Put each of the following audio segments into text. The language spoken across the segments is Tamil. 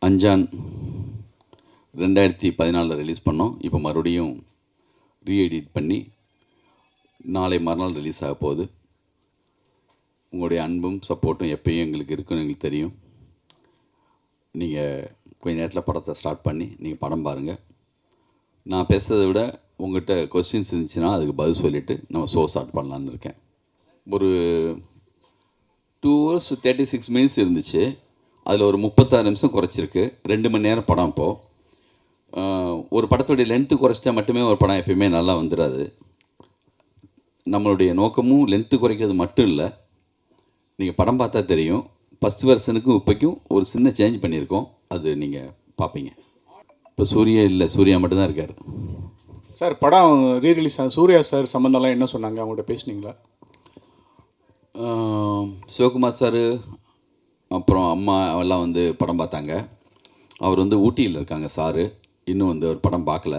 அஞ்சான் 2014 ரிலீஸ் பண்ணோம். இப்போ மறுபடியும் ரீஎடிட் பண்ணி நாளை மறுநாள் ரிலீஸ் ஆக போகுது. உங்களுடைய அன்பும் சப்போர்ட்டும் எப்பயும் எங்களுக்கு இருக்குன்னு எங்களுக்கு தெரியும். நீங்கள் கொஞ்ச நேரத்தில் படத்தை ஸ்டார்ட் பண்ணி நீங்கள் படம் பாருங்கள். நான் பேசுகிறத விட உங்கள்கிட்ட கொஸ்டின்ஸ் இருந்துச்சுன்னா அதுக்கு பதில் சொல்லிவிட்டு நம்ம ஷோ ஸ்டார்ட் பண்ணலான்னு இருக்கேன். ஒரு 2 hours 36 minutes இருந்துச்சு. அதில் ஒரு 36 நிமிஷம் குறைச்சிருக்கு. 2 மணி நேரம் படம். இப்போது ஒரு படத்துடைய லென்த்து குறைச்சிட்டா மட்டுமே ஒரு படம் எப்பயுமே நல்லா வந்துடாது. நம்மளுடைய நோக்கமும் லென்த்து குறைக்கிறது மட்டும் இல்லை. நீங்கள் படம் பார்த்தா தெரியும். ஃபஸ்ட் வெர்ஷனுக்கும் இப்போக்கும் ஒரு சின்ன சேஞ்ச் பண்ணியிருக்கோம். அது நீங்கள் பார்ப்பீங்க. இப்போ சூர்யா இல்லை, சூர்யா மட்டும்தான் இருக்கார். சார் படம் ரீரிலீஸ் சூர்யா சார் சம்மந்தம்லாம் என்ன சொன்னாங்க? அவங்கள்ட்ட பேசுனீங்களா? சிவகுமார் சார் அப்புறம் அம்மா எல்லாம் வந்து படம் பார்த்தாங்க. அவர் வந்து ஊட்டியில் இருக்காங்க சாரு. இன்னும் வந்து ஒரு படம் பார்க்கல.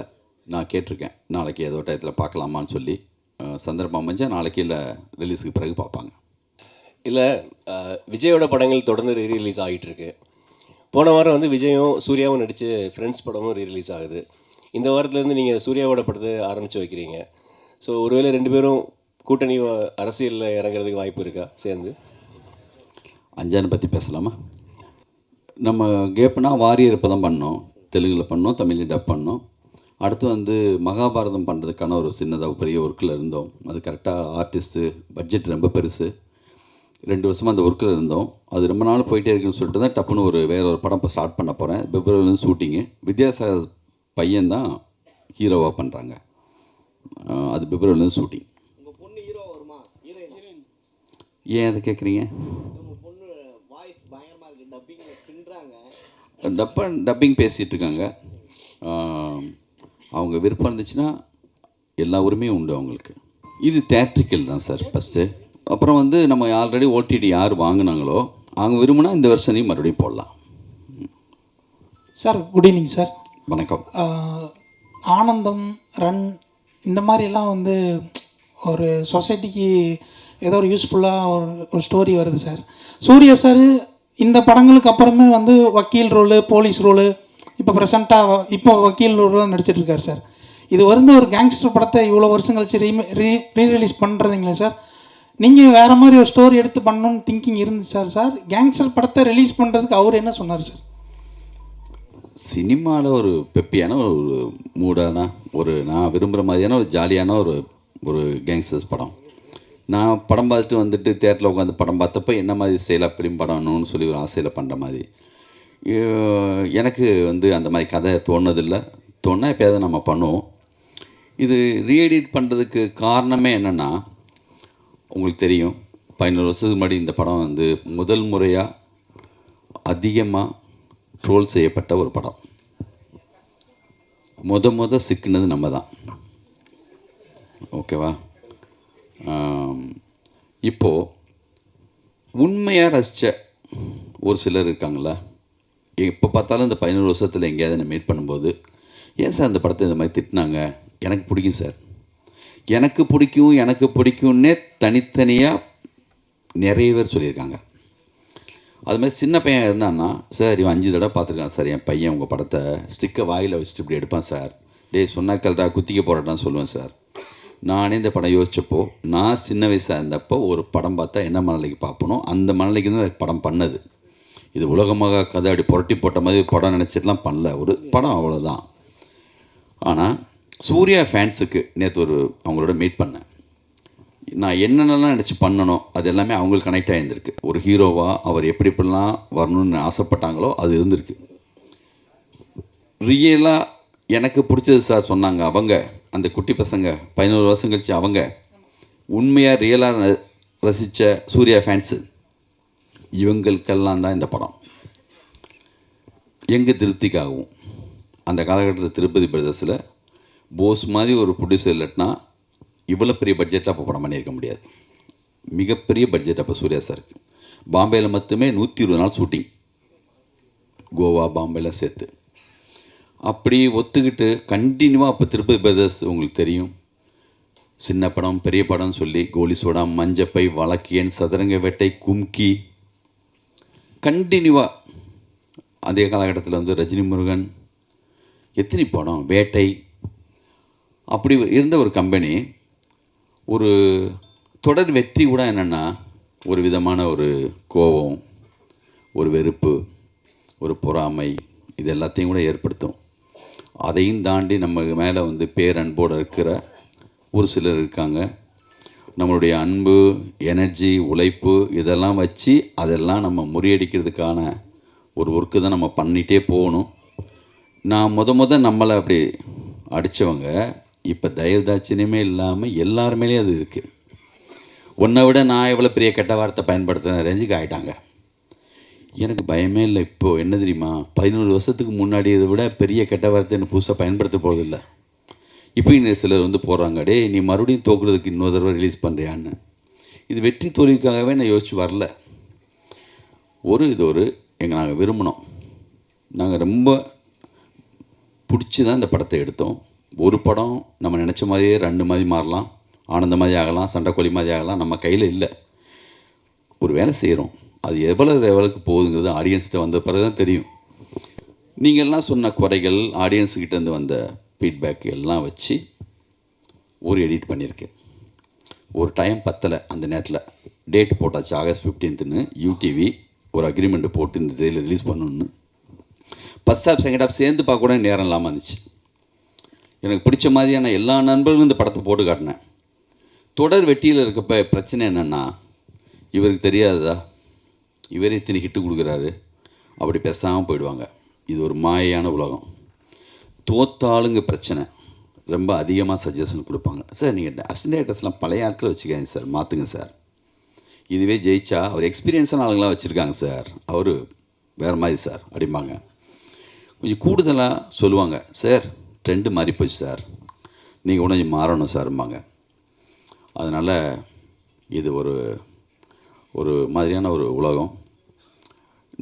நான் கேட்டிருக்கேன் நாளைக்கு ஏதோ டயத்தில் பார்க்கலாமான்னு சொல்லி. சந்தர்ப்பம் அமைஞ்சால் நாளைக்கு இல்லை ரிலீஸுக்கு பிறகு பார்ப்பாங்க. இல்லை, விஜயோட படங்கள் தொடர்ந்து ரீரிலீஸ் ஆகிட்டுருக்கு. போன வாரம் வந்து விஜயும் சூர்யாவும் நடித்து ஃப்ரெண்ட்ஸ் படமும் ரீரிலீஸ் ஆகுது. இந்த வாரத்துலேருந்து நீங்கள் சூர்யாவோட படத்தை ஆரம்பித்து வைக்கிறீங்க. ஸோ ஒருவேளை 2 பேரும் கூட்டணி அரசியலில் இறங்குறதுக்கு வாய்ப்பு இருக்கா சேர்ந்து? அஞ்சானை பற்றி பேசலாமா? நம்ம கேப்னா வாரியர் இப்போ தான் பண்ணோம். தெலுங்கில் பண்ணோம், தமிழில் டப் பண்ணோம். அடுத்து வந்து மகாபாரதம் பண்ணுறதுக்கான ஒரு சின்னதாக பெரிய ஒர்க்கில் இருந்தோம். அது கரெக்டாக ஆர்டிஸ்ட்டு பட்ஜெட் ரொம்ப பெருசு. 2 வருஷமாக அந்த ஒர்க்கில் இருந்தோம். அது ரொம்ப நாள் போயிட்டே இருக்குன்னு சொல்லிட்டு தான் டப்புன்னு வேறு ஒரு படம் இப்போ ஸ்டார்ட் பண்ண போகிறேன். பிப்ரவரிலேருந்து ஷூட்டிங்கு. வித்யாசாகர் பையன் தான் ஹீரோவாக பண்ணுறாங்க. அது பிப்ரவரிலேருந்து ஷூட்டிங். ஏன் அதை கேட்குறீங்க? டப்பிங் பேசிகிட்டு இருக்காங்க. அவங்க விருப்பம் இருந்துச்சுன்னா எல்லா உரிமையும் உண்டு அவங்களுக்கு. இது தேட்ரிக்கல் தான் சார் ஃபஸ்ட்டு. அப்புறம் வந்து நம்ம ஆல்ரெடி ஓடிடி யார் வாங்கினாங்களோ அவங்க விரும்பினா இந்த வருஷனையும் மறுபடியும் போடலாம். Sir good evening sir. வணக்கம். ஆனந்தம் ரன் இந்த மாதிரிலாம் வந்து ஒரு சொசைட்டிக்கு ஏதோ ஒரு யூஸ்ஃபுல்லாக ஒரு ஸ்டோரி வருது சார். சூர்யா சார் இந்த படங்களுக்கு அப்புறமே வந்து வக்கீல் ரோலு, போலீஸ் ரோலு, இப்போ ப்ரெசண்ட்டாக இப்போ வக்கீல் ரோலாம் நடிச்சிட்ருக்காரு சார். இது வந்து ஒரு கேங்ஸ்டர் படத்தை இவ்வளோ வருஷம் கழிச்சு ரீரிலீஸ் பண்ணுறீங்களே சார். நீங்கள் வேறு மாதிரி ஒரு ஸ்டோரி எடுத்து பண்ணணும்னு திங்கிங் இருந்துச்சு சார். கேங்ஸ்டர் படத்தை ரிலீஸ் பண்ணுறதுக்கு அவர் என்ன சொன்னார் சார்? சினிமாவில் ஒரு பெப்பியான ஒரு மூடான நான் விரும்புகிற மாதிரியான ஒரு ஜாலியான ஒரு கேங்ஸ்டர்ஸ் படம். நான் படம் பார்த்துட்டு வந்துட்டு தேட்டரில் உட்காந்து படம் பார்த்தப்போ என்ன மாதிரி ஸ்டைலாக ஃபிலிம் பண்ணணும்னு சொல்லி ஒரு ஆசையில் பண்ணுற மாதிரி. எனக்கு வந்து அந்த மாதிரி கதை தோணுதில்லை. தோணுனா எப்போயாவது நம்ம பண்ணுவோம். இது ரீஎடிட் பண்ணுறதுக்கு காரணமே என்னென்னா, உங்களுக்கு தெரியும் 11 வருஷத்துக்கு முன்னாடி இந்த படம் வந்து முதல் முறையாக அதிகமாக ட்ரோல் செய்யப்பட்ட ஒரு படம். முத சிக்கினது நம்ம தான். ஓகேவா? இப்போது உண்மையாக ரசித்த ஒரு சிலர் இருக்காங்களா? எப்போ பார்த்தாலும் இந்த 11 வருஷத்தில் எங்கேயாவது என்னை மீட் பண்ணும்போது, ஏன் சார் இந்த படத்தை இந்த மாதிரி திட்டினாங்க? எனக்கு பிடிக்கும் சார், எனக்கு பிடிக்கும்னே தனித்தனியாக நிறைய பேர் சொல்லியிருக்காங்க. அதுமாதிரி சின்ன பையன் இருந்தான்னா, சார் இவன் 5 தடவை பார்த்துருக்கான் சார் என் பையன் உங்கள் படத்தை, ஸ்டிக்கை வாயில் வச்சுட்டு இப்படி எடுப்பான் சார், சொன்னாக்கல்டா குத்திக்க போராட்டான்னு சொல்லுவேன் சார். நானே இந்த படம் யோசித்தப்போ, நான் சின்ன வயசாக இருந்தப்போ ஒரு படம் பார்த்தா என்ன மனநிலைக்கு பார்ப்பனோ அந்த மனநிலைக்கு தான் படம் பண்ணது. இது உலகமாக கதை அப்படி புரட்டி போட்ட மாதிரி படம் நினச்சிட்டுலாம் பண்ணல. ஒரு படம் அவ்வளோதான். ஆனால் சூர்யா ஃபேன்ஸுக்கு நேற்று அவங்களோட மீட் பண்ணேன். நான் என்னென்னலாம் நினச்சி பண்ணணும் அது எல்லாமே அவங்களுக்கு கனெக்ட் ஆகியிருந்திருக்கு. ஒரு ஹீரோவாக அவர் எப்படிலாம் வரணும்னு ஆசைப்பட்டாங்களோ அது இருந்திருக்கு. ரியலாக எனக்கு பிடிச்சது சார் சொன்னாங்க அவங்க, அந்த குட்டி பசங்க 11 வருஷம் கழிச்சு அவங்க உண்மையாக ரியலாக ரசித்த சூர்யா ஃபேன்ஸு இவங்களுக்கெல்லாம் தான் இந்த படம். எங்கள் திருப்திக்காகவும் அந்த காலகட்டத்தில் திருப்பதி பிரதர்ஸில் போஸ் மாதிரி ஒரு ப்ரொடியூசர் இல்லைன்னா இவ்வளோ பெரிய பட்ஜெட்டில் அப்போ படம் பண்ணியிருக்க முடியாது. மிகப்பெரிய பட்ஜெட் அப்போ சூர்யா சாருக்கு. பாம்பேயில் மட்டுமே 120 நாள் ஷூட்டிங், கோவா பாம்பேலாம் சேர்த்து. அப்படி ஒத்துக்கிட்டு கண்டினியூவாக அப்போ திருப்பதி பிரதர்ஸ் உங்களுக்கு தெரியும், சின்ன படம் பெரிய படம்னு சொல்லி கோலி சோடா, மஞ்சப்பை, வழக்கியன், சதுரங்க வேட்டை, கும்கி கண்டினியூவாக அதே காலகட்டத்தில் வந்து ரஜினி முருகன், எத்தனை படம், வேட்டை, அப்படி இருந்த ஒரு கம்பெனி ஒரு தொடர் வெற்றி கூட என்னென்னா ஒரு விதமான ஒரு கோபம், ஒரு வெறுப்பு, ஒரு பொறாமை, இது எல்லாத்தையும் கூட ஏற்படுத்தும். அதையும் தாண்டி நம்ம மேலே வந்து பேரன்போடு இருக்கிற ஒரு சிலர் இருக்காங்க. நம்மளுடைய அன்பு, எனர்ஜி, உழைப்பு இதெல்லாம் வச்சு அதெல்லாம் நம்ம முறியடிக்கிறதுக்கான ஒரு ஒர்க்கு தான் நம்ம பண்ணிகிட்டே போகணும். நான் நம்மளை அப்படி அடித்தவங்க இப்போ தயவுதாட்சியமே இல்லாமல் எல்லாருமேலே அது இருக்குது. உன்னை விட நான் எவ்வளோ பெரிய கெட்ட வார்த்தை பயன்படுத்துகிற ரேஞ்சுக்கு ஆகிட்டாங்க. எனக்கு பயமே இல்லை. இப்போது என்ன தெரியுமா, 11 வருஷத்துக்கு முன்னாடி இதை விட பெரிய கெட்ட வார்த்தை எனக்கு புதுசாக பயன்படுத்த போவதில்லை. இப்போ இன்னும் சிலர் வந்து போடுறாங்க, டே நீ மறுபடியும் தோக்குறதுக்கு இன்னொரு தடவை ரிலீஸ் பண்ணுறியான்னு. இது வெற்றி தோல்விக்காகவே நான் யோசிச்சு வரல. இது நாங்கள் விரும்பினோம். நாங்கள் ரொம்ப பிடிச்சி தான் இந்த படத்தை எடுத்தோம். ஒரு படம் நம்ம நினச்ச மாதிரியே 2 மாதிரி மாறலாம், ஆனந்த மாதிரி ஆகலாம், சண்டைக்கோழி மாதிரி ஆகலாம், நம்ம கையில் இல்லை. ஒரு வேலை செய்கிறோம், அது எவ்வளவு லெவலுக்கு போகுதுங்கிறது ஆடியன்ஸ்கிட்ட வந்த பிறகு தான் தெரியும். நீங்கள்லாம் சொன்ன குறைகள், ஆடியன்ஸுக்கிட்டேருந்து வந்த ஃபீட்பேக் எல்லாம் வச்சு ஒரு எடிட் பண்ணியிருக்கேன். ஒரு டைம் பத்தலை, அந்த நேரத்தில் டேட் போட்டாச்சு ஆகஸ்ட் 15ன்னு யூடிவி ஒரு அக்ரிமெண்ட்டு போட்டு இந்த தேதியில் ரிலீஸ் பண்ணணுன்னு. ஃபஸ்ட் ஹாஃப் செகண்ட் ஹாஃப் சேர்ந்து பார்க்க கூட நேரம் இல்லாமல் இருந்துச்சு. எனக்கு பிடிச்ச மாதிரியான எல்லா நண்பர்களும் இந்த படத்தை போட்டு காட்டினேன். தொடர் வெட்டியில் இருக்கப்போ பிரச்சனை என்னென்னா, இவருக்கு தெரியாததா, இவரே இத்தனை ஹிட்டு கொடுக்குறாரு, அப்படி பேசாமல் போயிடுவாங்க. இது ஒரு மாயான உலகம். தோத்தாளுங்க பிரச்சனை ரொம்ப அதிகமாக சஜஷன் கொடுப்பாங்க. சார் நீங்கள் அசிஸ்டன்ட் டைரக்டர்ஸ்லாம் பழைய ஆட்களை வச்சுக்காங்க சார், மாற்றுங்க சார். இதுவே ஜெயிச்சா அவர் எக்ஸ்பீரியன்ஸான ஆளுங்களாம் வச்சுருக்காங்க சார், அவர் வேறு மாதிரி சார் அப்படிம்பாங்க. கொஞ்சம் கூடுதலாக சொல்லுவாங்க, சார் ட்ரெண்டு மாறி போச்சு சார், நீங்கள் கூட கொஞ்சம் மாறணும் சார்ம்பாங்க. அதனால் இது ஒரு மாதிரியான ஒரு உலகம்.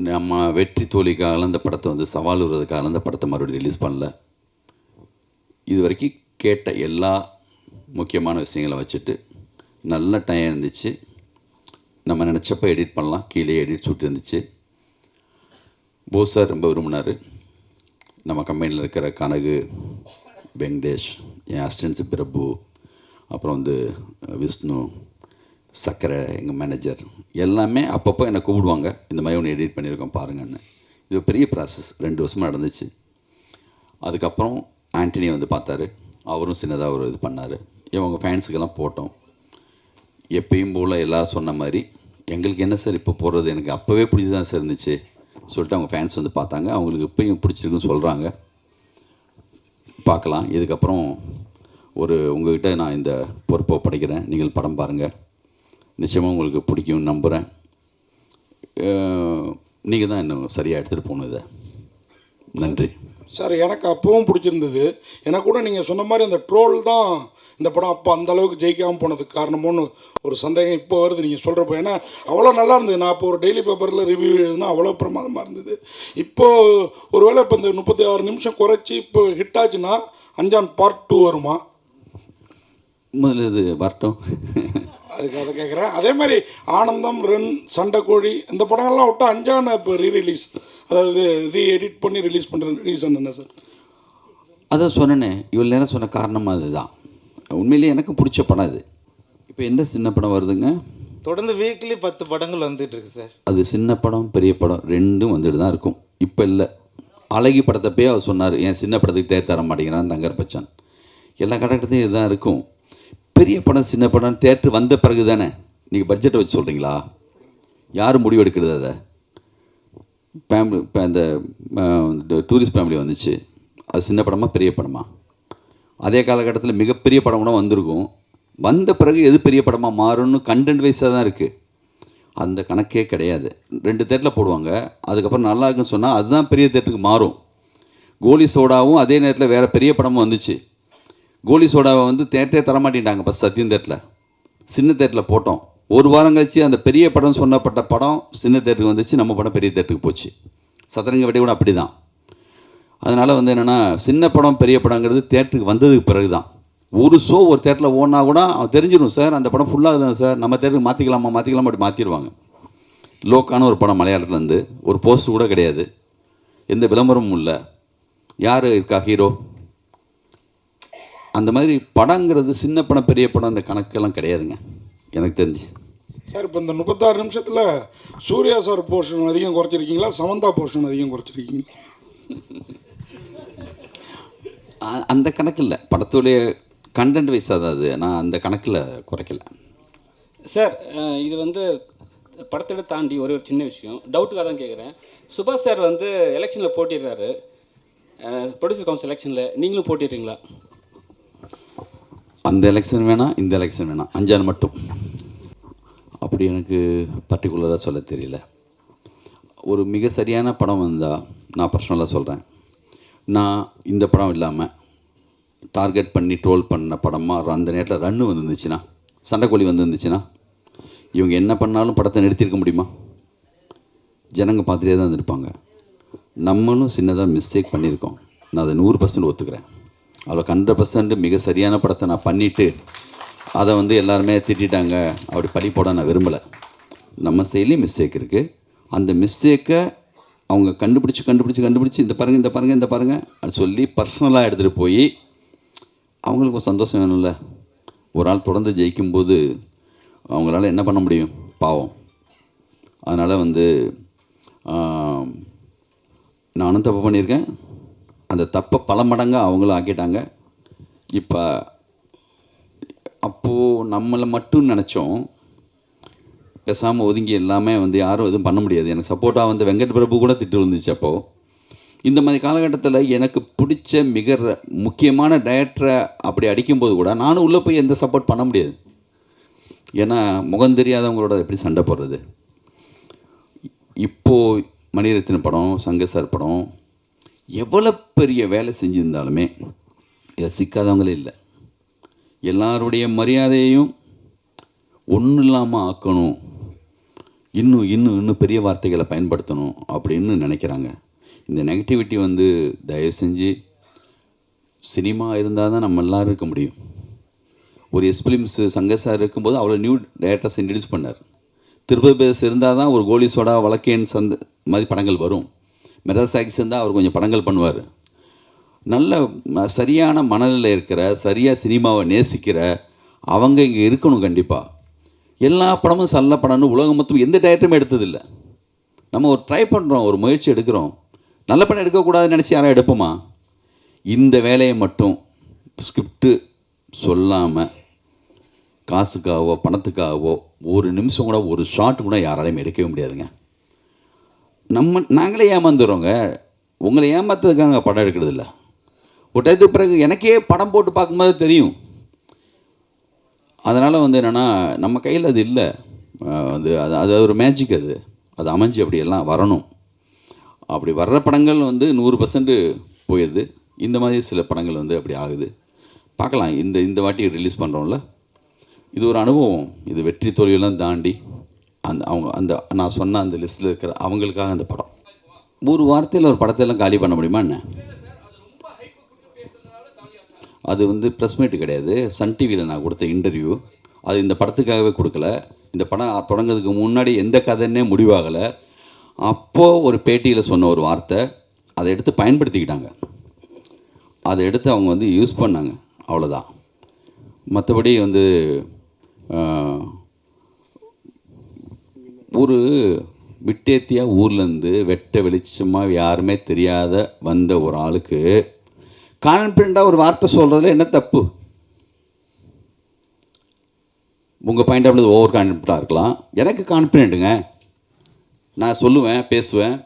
நம்ம வெற்றி தோல்விக்காக இந்த படத்தை வந்து சவால் விடுறதுக்காக இந்த படத்தை மறுபடியும் ரிலீஸ் பண்ணல. இது வரைக்கும் கேட்ட எல்லா முக்கியமான விஷயங்களை வச்சுட்டு நல்ல டைம் இருந்துச்சு. நம்ம நினச்சப்போ எடிட் பண்ணலாம், கீழே எடிட் சூட் இருந்துச்சு. போஸ் சார் ரொம்ப விரும்பினார். நம்ம கம்பெனியில் இருக்கிற கனகு, வெங்கடேஷ், என் அசிஸ்டன்ஸு பிரபு, அப்புறம் வந்து விஷ்ணு, சக்கரை, எங்கள் மேனேஜர் எல்லாமே அப்பப்போ என்னை கூப்பிடுவாங்க, இந்த மாதிரி ஒன்று எடிட் பண்ணியிருக்கோம் பாருங்கன்னு. இது பெரிய ப்ராசஸ், 2 வருஷமாக நடந்துச்சு. அதுக்கப்புறம் ஆண்டனி வந்து பார்த்தாரு, அவரும் சின்னதாக ஒரு இது பண்ணார். இவங்க ஃபேன்ஸுக்கெல்லாம் போட்டோம். எப்பயும் போல் எல்லோரும் சொன்ன மாதிரி எங்களுக்கு என்ன சார் இப்போ போடுறது, எனக்கு அப்போவே பிடிச்சி தான் சார் இருந்துச்சு சொல்லிட்டு அவங்க ஃபேன்ஸ் வந்து பார்த்தாங்க. அவங்களுக்கு இப்போயும் பிடிச்சிருக்குன்னு சொல்கிறாங்க. பார்க்கலாம். இதுக்கப்புறம் உங்கள்கிட்ட நான் இந்த பொறுப்பை படைக்கிறேன். நீங்கள் படம் பாருங்கள், நிச்சயமாக உங்களுக்கு பிடிக்கும்னு நம்புகிறேன். நீங்கள் தான் இன்னும் சரியாக எடுத்துகிட்டு போகணும் இதை. நன்றி சார். எனக்கு அப்பவும் பிடிச்சிருந்தது. எனக்கு கூட நீங்கள் சொன்ன மாதிரி அந்த ட்ரோல் தான் இந்த படம் அப்போ அந்த அளவுக்கு ஜெயிக்காமல் போனதுக்கு காரணமோன்னு ஒரு சந்தேகம் இப்போ வருது நீங்கள் சொல்கிறப்போ. ஏன்னா அவ்வளோ நல்லா இருந்தது. நான் இப்போ ஒரு டெய்லி பேப்பரில் ரிவ்யூ எழுதுனா அவ்வளோ பிரமாதமாக இருந்தது. இப்போது ஒருவேளை இப்போ இந்த 36 நிமிஷம் குறைச்சி இப்போ ஹிட் ஆச்சுன்னா அஞ்சான் பார்ட் 2 வருமா? முதல்ல இது வரட்டும். அதுக்கு அதை கேட்குறேன். அதே மாதிரி ஆனந்தம், ரன், சண்டைக்கோழி இந்த படங்கள்லாம் விட்டு அஞ்சான இப்போ ரீரிலீஸ், அதாவது எடிட் பண்ணி ரிலீஸ் பண்ணுற ரீசன் என்ன சார்? அதான் சொன்னேனே, இவ்வளோ நேரம் சொன்ன காரணமாக அதுதான். உண்மையிலேயே எனக்கு பிடிச்ச படம் இது. இப்போ எந்த சின்ன படம் வருதுங்க? தொடர்ந்து வீக்லி 10 படங்கள் வந்துட்டு இருக்கு சார். அது சின்ன படம் பெரிய படம் ரெண்டும் வந்துட்டு தான் இருக்கும். இப்போ இல்லை, அழகி படத்தப்பே அவர் சொன்னார், என் சின்ன படத்துக்கு தேர் தர மாட்டேங்கிறான் தங்கர் பச்சான். எல்லா கட்டத்தையும் இதுதான் இருக்கும். பெரிய படம் சின்ன படம் தேட்டர் வந்த பிறகு தானே. நீங்கள் பட்ஜெட்டை வச்சு சொல்கிறீங்களா? யார் முடிவு எடுக்கிறது? அதை ஃபேமிலி இப்போ இந்த டூரிஸ்ட் ஃபேமிலி வந்துச்சு, அது சின்ன படமா பெரிய படமா? அதே காலகட்டத்தில் மிகப்பெரிய படம் கூட வந்திருக்கும். வந்த பிறகு எது பெரிய படமாக மாறும்னு கண்டென்ட் வைஸாக தான் இருக்குது. அந்த கணக்கே கிடையாது. 2 தேட்டரில் போடுவாங்க, அதுக்கப்புறம் நல்லா இருக்குன்னு சொன்னால் அதுதான் பெரிய தேட்டருக்கு மாறும். கோலி சோடாவும் அதே நேரத்தில் வேறு பெரிய படமும் வந்துச்சு. கோலி சோடாவை வந்து தேட்டரே தரமாட்டேன்ட்டாங்க. ஃபஸ்ட் சத்தியம் தேட்டரில், சின்ன தேட்டரில் போட்டோம். ஒரு வாரம் கழிச்சு அந்த பெரிய படம் சொன்னப்பட்ட படம் சின்ன தேட்டருக்கு வந்துச்சு, நம்ம படம் பெரிய தேட்டருக்கு போச்சு. சதுரங்க வெடி கூட அப்படி தான். அதனால் வந்து என்னென்னா, சின்ன படம் பெரிய படங்கிறது தேட்டருக்கு வந்ததுக்கு பிறகு தான். ஒரு ஷோ ஒரு தேட்டரில் ஓடினா கூட அவன் தெரிஞ்சிடும், சார் அந்த படம் ஃபுல்லாக தான் சார், நம்ம தேட்டருக்கு மாற்றிக்கலாமா அப்படி மாற்றிடுவாங்க. லோக்கான ஒரு படம் மலையாளத்துலேருந்து ஒரு போஸ்டர் கூட கிடையாது. எந்த விளம்பரமும் இல்லை, யார் இருக்கா ஹீரோ? அந்த மாதிரி படங்கிறது சின்ன படம் பெரிய படம் அந்த கணக்கெல்லாம் கிடையாதுங்க எனக்கு தெரிஞ்சு. சார் இப்போ இந்த 36 நிமிஷத்தில் சூர்யா சார் போர்ஷன் அதிகம் குறைச்சிருக்கீங்களா, சமந்தா போர்ஷன் அதிகம் குறைச்சிருக்கீங்களா? அந்த கணக்கு இல்லை, படத்துடைய கண்டென்ட் வைஸாக தான் அது. நான் அந்த கணக்கில் குறைக்கல சார். இது வந்து படத்தை தாண்டி ஒரு சின்ன விஷயம் டவுட்டுக்காக தான் கேட்குறேன். சுபாஷ் சார் வந்து எலெக்ஷனில் போட்டிடுறாரு, ப்ரொடியூசர் கவுன்சில் எலெக்ஷனில், நீங்களும் போட்டிடுறீங்களா? அந்த எலெக்ஷன் வேணாம், இந்த எலெக்ஷன் வேணாம், 5 மட்டும். அப்படி எனக்கு பர்டிகுலராக சொல்ல தெரியல. ஒரு மிக சரியான படம் வந்தால் நான் பர்சனலாக சொல்கிறேன், நான் இந்த படம் இல்லாமல் டார்கெட் பண்ணி ட்ரோல் பண்ண படமாக அந்த நேரத்தில் ரன்னு வந்துருந்துச்சுன்னா, சண்டைக்கோழி வந்துருந்துச்சுன்னா, இவங்க என்ன பண்ணாலும் படத்தை நிறுத்தியிருக்க முடியுமா? ஜனங்க பார்த்துட்டே தான் இருந்திருப்பாங்க. நம்மளும் சின்னதாக மிஸ்டேக் பண்ணியிருக்கோம், நான் அதை 100% ஒத்துக்கிறேன். அவ்வளோ 100% மிக சரியான படத்தை நான் பண்ணிவிட்டு அதை வந்து எல்லாருமே திட்டாங்க, அப்படி பழி போட நான் விரும்பலை. நம்ம சைட்லேயும் மிஸ்டேக் இருக்குது. அந்த மிஸ்டேக்கை அவங்க கண்டுபிடிச்சி இந்த பாருங்கள் அது சொல்லி பர்சனலாக எடுத்துகிட்டு போய் அவங்களுக்கு ஒரு சந்தோஷம் வேணும்ல. ஒரு ஆள் தொடர்ந்து ஜெயிக்கும்போது அவங்களால என்ன பண்ண முடியும், பாவம். அதனால் வந்து நானும் தப்பு பண்ணியிருக்கேன், அந்த தப்பை பல மடங்காக அவங்களும் ஆக்கிட்டாங்க. இப்போ அப்போது நம்மளை மட்டும் நினச்சோம், பேசாமல் ஒதுங்கி எல்லாமே வந்து யாரும் எதுவும் பண்ண முடியாது. எனக்கு சப்போர்ட்டாக வந்து வெங்கட் பிரபு கூட திட்டு வந்துச்சு. அப்போது இந்த மாதிரி காலகட்டத்தில் எனக்கு பிடிச்ச மிக முக்கியமான டைரக்டரை அப்படி அடிக்கும்போது கூட நானும் உள்ளே போய் எந்த சப்போர்ட் பண்ண முடியாது. ஏன்னா முகம் தெரியாதவங்களோட எப்படி சண்டை போடுறது. இப்போது மணிரத்னம் படம், சங்கர் சார் படம் எவ்வளோ பெரிய வேலை செஞ்சுருந்தாலுமே இதை சிக்காதவங்களே இல்லை. எல்லாருடைய மரியாதையையும் ஒன்றும் இல்லாமல் ஆக்கணும், இன்னும் பெரிய வார்த்தைகளை பயன்படுத்தணும் அப்படின்னு நினைக்கிறாங்க. இந்த நெகட்டிவிட்டி வந்து தயவு செஞ்சு, சினிமா இருந்தால் தான் நம்ம எல்லோரும் இருக்க முடியும். ஒரு எஸ்பிலிம்ஸ் சங்கர் சார் இருக்கும்போது அவ்வளோ நியூ டேரக்டர்ஸ் இன்ட்ரடியூஸ் பண்ணார். திருப்பதி பேஸ் இருந்தால் தான் ஒரு கோலி சோடா, வழக்கேன் மாதிரி படங்கள் வரும். மெட்ராஸ் ஆக்ஸ் இருந்தால் அவர் கொஞ்சம் படங்கள் பண்ணுவார். நல்ல சரியான மனநிலையில் இருக்கிற, சரியாக சினிமாவை நேசிக்கிற அவங்க இங்கே இருக்கணும் கண்டிப்பாக. எல்லா படமும் நல்ல படம்னு உலகம் மொத்தம் எந்த டேரக்டருமே எடுத்ததில்லை. நம்ம ஒரு ட்ரை பண்ணுறோம், ஒரு முயற்சி எடுக்கிறோம். நல்ல படம் எடுக்கக்கூடாதுன்னு நினச்சி யாரும் எடுப்போமா? இந்த வேலையை மட்டும் ஸ்கிரிப்டு சொல்லாமல் காசுக்காகவோ பணத்துக்காகவோ ஒரு நிமிஷம் கூட, ஒரு ஷாட் கூட யாராலையும் எடுக்கவே முடியாதுங்க. நாங்களே ஏமாந்துடுறோங்க. உங்களை ஏமாத்துறதுக்காக நாங்கள் படம் எடுக்கிறது இல்லை. ஒரு டயத்துக்கு பிறகு எனக்கே படம் போட்டு பார்க்கும்போது தெரியும். அதனால் வந்து என்னென்னா, நம்ம கையில் அது இல்லை. அது ஒரு மேஜிக். அது அமைஞ்சு அப்படி எல்லாம் வரணும். அப்படி வர்ற படங்கள் வந்து 100% போயிடுது. இந்த மாதிரி சில படங்கள் வந்து அப்படி ஆகுது. பார்க்கலாம். இந்த வாட்டி ரிலீஸ் பண்ணுறோம்ல, இது ஒரு அனுபவம். இது வெற்றி தோல்வியெல்லாம் தாண்டி அந்த நான் சொன்ன அந்த லிஸ்ட்டில் இருக்கிற அவங்களுக்காக அந்த படம். ஒரு வார்த்தையில் ஒரு படத்தையெல்லாம் காலி பண்ண முடியுமா என்ன? அது வந்து ப்ரெஸ் மீட்டு கிடையாது, சன் டிவியில் நான் கொடுத்த இன்டர்வியூ. அது இந்த படத்துக்காகவே கொடுக்கல. இந்த படம் தொடங்கிறதுக்கு முன்னாடி எந்த கதைன்னே முடிவாகலை. அப்போது ஒரு பேட்டியில் சொன்ன ஒரு வார்த்தை, அதை எடுத்து பயன்படுத்திக்கிட்டாங்க. அதை எடுத்து அவங்க வந்து யூஸ் பண்ணாங்க, அவ்வளோதான். மற்றபடி வந்து ஒரு விட்டேத்தியாக ஊர்லேருந்து வெட்ட வெளிச்சமாக யாருமே தெரியாத வந்த ஒரு ஆளுக்கு கான்ஃபிடண்ட்டாக ஒரு வார்த்தை சொல்கிறதுல என்ன தப்பு? உங்கள் பாயிண்ட் ஆஃப் வியூ ஓவர் கான்ஃபிடண்ட்டாக இருக்கலாம். எனக்கு கான்ஃபிடென்ட்டுங்க, நான் சொல்லுவேன், பேசுவேன்.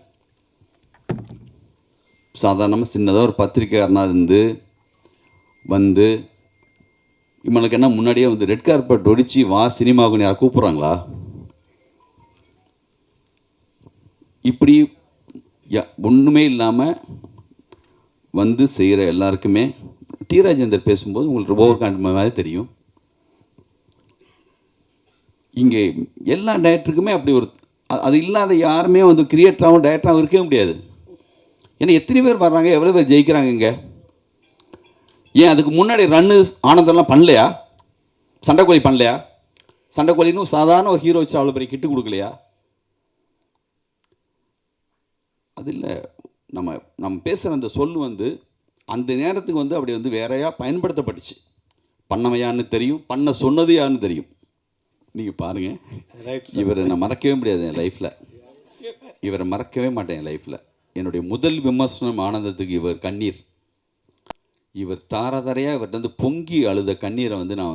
சாதாரணமாக சின்னதாக ஒரு பத்திரிக்கைக்காரனாக இருந்து வந்து இவனுக்கு என்ன முன்னாடியே வந்து ரெட் கார்பெட் ஒடிச்சு வா சினிமாவுக்கு யாரை கூப்பிட்றாங்களா? இப்படி ஒன்றுமே இல்லாமல் வந்து செய்கிற எல்லாருக்குமே டி ராஜேந்தர் பேசும்போது உங்களுக்கு ஓவர் கான்ஃபிடன்ட் மாதிரி தெரியும். இங்கே எல்லா டைரக்டருக்குமே அப்படி ஒரு அது இல்லாத யாருமே வந்து கிரியேட்டராகவும் டைரக்டராகவும் இருக்கவே முடியாது. ஏன்னா எத்தனை பேர் வர்றாங்க, எவ்வளோ பேர் ஜெயிக்கிறாங்க இங்கே? ஏன் அதுக்கு முன்னாடி ரன்னு ஆனந்தெல்லாம் பண்ணலையா? சண்டைக்கோழி பண்ணலையா? சண்டைக்கோழின்னு சாதாரண ஒரு ஹீரோ வச்சு அவ்வளோ பெரிய கிட்டு கொடுக்கலையா? அது இல்லை. நம்ம நம்ம பேசுகிற அந்த சொல் வந்து அந்த நேரத்துக்கு வந்து அப்படி வந்து வேறையா பயன்படுத்தப்பட்டுச்சு. பண்ணவன் யாருன்னு தெரியும், பண்ண சொன்னது யாருன்னு தெரியும். நீங்கள் பாருங்கள், இவரை நான் மறக்கவே முடியாது என் லைஃப்பில். இவரை மறக்கவே மாட்டேன் என் லைஃப்பில். என்னுடைய முதல் விமர்சனம் ஆனந்தத்துக்கு இவர் கண்ணீர். இவர் தாரதாரையாக இவர்கிட்ட வந்து பொங்கி அழுத கண்ணீரை வந்து நான்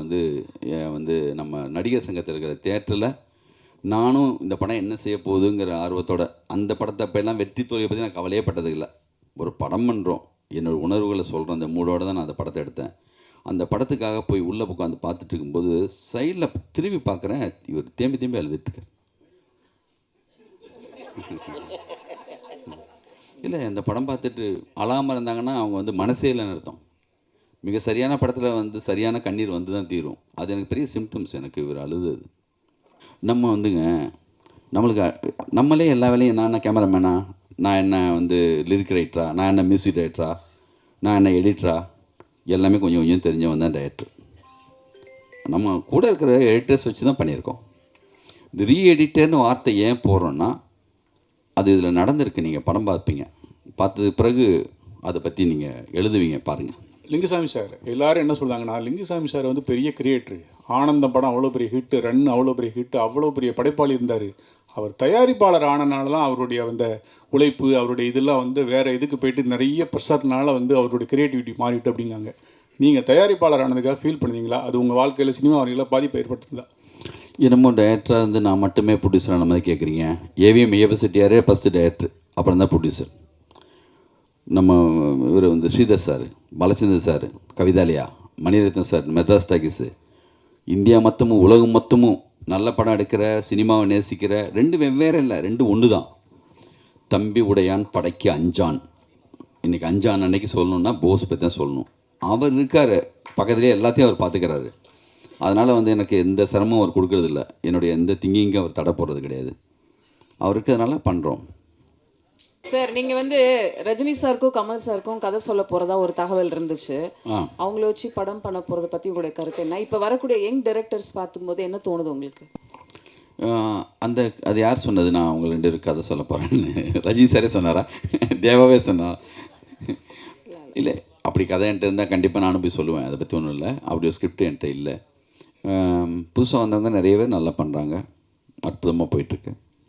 வந்து நம்ம நடிகர் சங்கத்தில் இருக்கிற தேட்டரில் நானும் இந்த படம் என்ன செய்ய போகுதுங்கிற ஆர்வத்தோட அந்த படத்தை அப்போல்லாம் வெற்றி தோல்வியை பற்றி நான் கவலையே பட்டது இல்லை. ஒரு படம் பண்ணுறோம், என்னோடய உணர்வுகளை சொல்கிறேன், அந்த மூடோடு தான் நான் அந்த படத்தை எடுத்தேன். அந்த படத்துக்காக போய் உள்ளே உட்காந்து பார்த்துட்டு இருக்கும்போது சைடில் திரும்பி பார்க்குறேன், இவர் தேம்பி தேம்பி அழுதுட்டுருக்கார். இல்லை, அந்த படம் பார்த்துட்டு அழாமல் இருந்தாங்கன்னா அவங்க வந்து மனசே இல்லைன்னு அர்த்தம். மிக சரியான படத்தில் வந்து சரியான கண்ணீர் வந்து தான் தீரும். அது எனக்கு பெரிய சிம்டம்ஸ், எனக்கு இவர் அழுதது. நம்ம வந்துங்க நம்மளே எல்லா வேலையும், நான் என்ன கேமராமேனா, நான் என்ன வந்து லிரிக் ரைட்டரா, நான் என்ன மியூசிக் டைரக்டரா, நான் என்ன எடிட்டரா, எல்லாமே கொஞ்சம் கொஞ்சம் தெரிஞ்சவன் தான் டைரக்டர். நம்ம கூட இருக்கிற எடிட்டர்ஸ் வச்சு தான் பண்ணியிருக்கோம். இந்த ரீஎடிட்டர்னு வார்த்தை ஏன் போடுறோன்னா, அது இதில் நடந்திருக்கு. நீங்கள் படம் பார்ப்பீங்க, பார்த்தது பிறகு அதை பற்றி நீங்கள் எழுதுவீங்க, பாருங்கள். லிங்குசாமி சார் எல்லாரும் என்ன சொல்கிறாங்கன்னா, லிங்குசாமி சார் வந்து பெரிய கிரியேட்டரு, ஆனந்தம் படம் அவ்வளோ பெரிய ஹிட்டு, ரன் அவ்வளோ பெரிய ஹிட்டு, அவ்வளோ பெரிய படைப்பாளி இருந்தார். அவர் தயாரிப்பாளர் ஆனனால தான் அவருடைய அந்த உழைப்பு, அவருடைய இதெல்லாம் வந்து வேறு இதுக்கு போயிட்டு நிறைய ப்ரெஷர்னால வந்து அவருடைய கிரியேட்டிவிட்டி மாறிட்டு அப்படிங்காங்க. நீங்கள் தயாரிப்பாளர் ஆனதுக்காக ஃபீல் பண்ணுறீங்களா? அது உங்கள் வாழ்க்கையில் சினிமா வரையில் பாதிப்பை ஏற்படுத்துதா? என்னமோ டைரக்டராக இருந்து நான் மட்டுமே ப்ரொடியூசரான மாதிரி கேட்குறீங்க. ஏவிஎம் ஐயப்ப ஃபஸ்ட்டு டைரக்டர், அப்புறம் தான் ப்ரொடியூசர். நம்ம இவர் வந்து Sridhar sir, Balachander sir, Kavithalaya, Mani Ratnam sir, Madras Talkies, India மொத்தமும் உலகம் மொத்தமும் நல்ல படம் எடுக்கிற, சினிமாவை நேசிக்கிற, ரெண்டு வெவ்வேறு இல்லை, ரெண்டு ஒன்று தான். தம்பி உடையான் படைக்கு அஞ்சான். இன்றைக்கி அஞ்சான் அன்னைக்கு சொல்லணுன்னா போஸ் பற்றி தான் சொல்லணும். அவர் இருக்கார் பக்கத்துலேயே, எல்லாத்தையும் அவர் பார்த்துக்கிறாரு. அதனால் வந்து எனக்கு எந்த சிரமம் அவர் கொடுக்கறதில்ல. என்னுடைய எந்த திங்கிங்கும் அவர் தடை போடுறது கிடையாது. அவர் இருக்கிறதுனால பண்ணுறோம். சார், நீங்கள் வந்து ரஜினி சாருக்கும் கமல் சாருக்கும் கதை சொல்ல போகிறதா ஒரு தகவல் இருந்துச்சு. அவங்கள வச்சு படம் பண்ண போகிறத பற்றி உங்களுடைய கருத்து என்ன? இப்போ வரக்கூடிய யங் டைரக்டர்ஸ் பார்க்கும்போது என்ன தோணுது உங்களுக்கு? அது யார் சொன்னது நான் அவங்க 2 பேருக்கு கதை சொல்ல போகிறேன்னு? ரஜினி சாரே சொன்னாரா, தேவாவே சொன்னாரா? இல்லை, அப்படி கதை என்கிட்ட இருந்தால் கண்டிப்பாக நானும் போய் சொல்லுவேன். அதை பற்றி ஒன்றும் இல்லை. அப்படி ஒரு ஸ்கிரிப்ட் என்கிட்ட இல்லை. புதுசாக வந்தவங்க நிறைய பேர் நல்லா பண்ணுறாங்க, அற்புதமாக போயிட்டுருக்கு.